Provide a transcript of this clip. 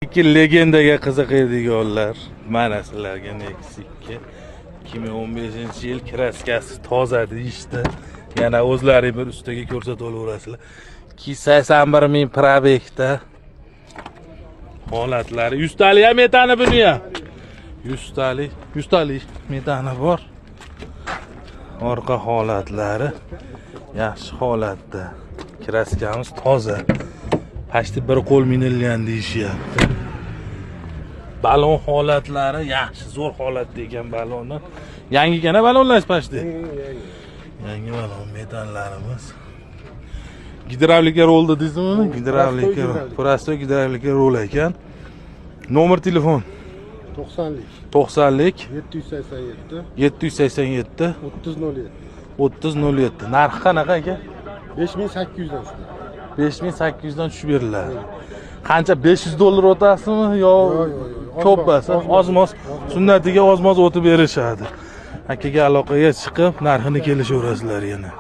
Ikki legendaga qiziqadiganlar, mana sizlarga Nexus 2 2015-yil kraskasi toza deyishdi. Yana o'zlaring bir ustiga ko'rsatib olaverasizlar. 281 ming probekda holatlari 100 talik ham metani buni ham. 100 talik metani bor. Orqa holatlari yaxshi holatda. Kraskamiz toza. Pashti bir qo'l minilgan deyishyapti. Balon holatlari yaxshi, zo'r holatda ekan balonni. Yangigina balonlash pashti. Yangi balon metallarimiz. Gidravlika rolda deysizmi? Gidravlika, prosto gidravlika rol ekan. Nomer telefon 90lik 787 3007. Narxi qanaqa aka? 5800 dan tushdi. 5800 dan tushib beriladi. Qancha $500 o'tasizmi yo ko'pasi? Ozmoz sunnatiga ozmoz o'tib berishadi. Akaga aloqaga chiqib narxini kelishaverasizlar yana.